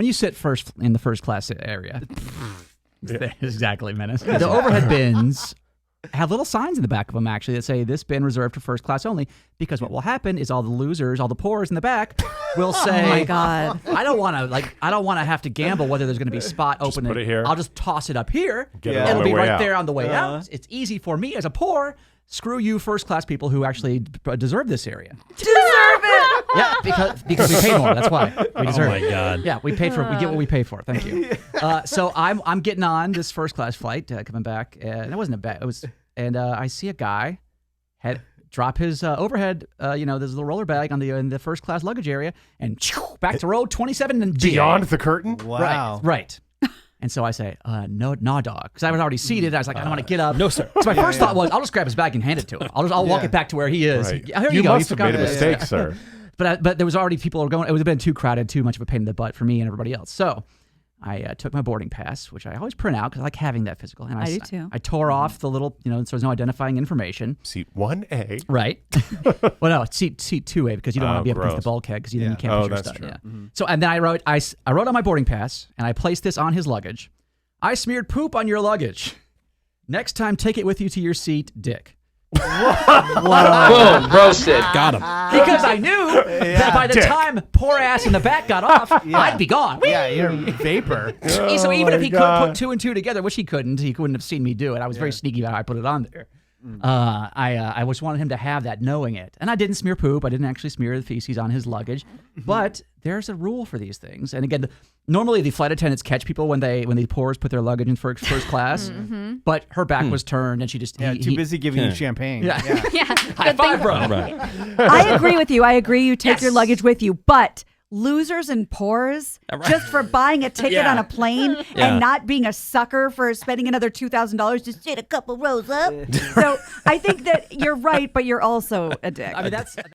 when you sit first in the first class area, exactly, Menace. The overhead bins have little signs in the back of them actually that say this bin reserved for first class only. Because what will happen is all the losers, all the poors in the back, will say, "Oh my God, I don't want to have to gamble whether there's going to be a spot open. Put it here. I'll just toss it up here. Get it on It'll my be way right out. there on the way out. It's easy for me as a poor. Screw you, first class people who actually deserve this area. deserve it." Yeah, because we pay more. That's why we deserve my it. God. Yeah, we paid for. We get what we pay for. Thank you. So I'm getting on this first class flight coming back, and it wasn't a bad. It was, and I see a guy drop his overhead. There's a little roller bag on in the first class luggage area, and back to row 27 and GA. Beyond the curtain? Wow. Right. And so I say, no, nah, dog. Because I was already seated. I was like, I don't want to get up. No, sir. So my first thought was, I'll just grab his bag and hand it to him. I'll walk it back to where he is. Right. Here You go. must have forgot made a this. mistake, sir. But there was already people going. It would have been too crowded, too much of a pain in the butt for me and everybody else. So I took my boarding pass, which I always print out because I like having that physical. And I do too. I tore off the little, so there's no identifying information. Seat 1A. Right. Well, no, it's seat 2A because you don't want to be up against the gross. bulkhead because you can't Oh, put your that's stuff. true. Yeah. So and then I wrote on my boarding pass and I placed this on his luggage. I smeared poop on your luggage. Next time, take it with you to your seat, Dick. Boom, roasted. Got him. Because I knew that by the Dick. time poor ass in the back got off, I'd be gone. Yeah, you're vapor. So even if he could God. put two and two together, which he couldn't have seen me do it. I was very sneaky about how I put it on there. I just wanted him to have that, knowing it. And I didn't smear poop. I didn't actually smear the feces on his luggage. But there's a rule for these things. And again, normally the flight attendants catch people when the poors put their luggage in first class. But her back was turned, and she just Too busy giving you champagne. Yeah. Yeah. High five, bro. Right. I agree with you. I agree. You take your luggage with you, but losers and poors just for buying a ticket on a plane Yeah. and not being a sucker for spending another $2,000 to sit a couple rows up. So I think that you're right, but you're also a dick. I mean, that's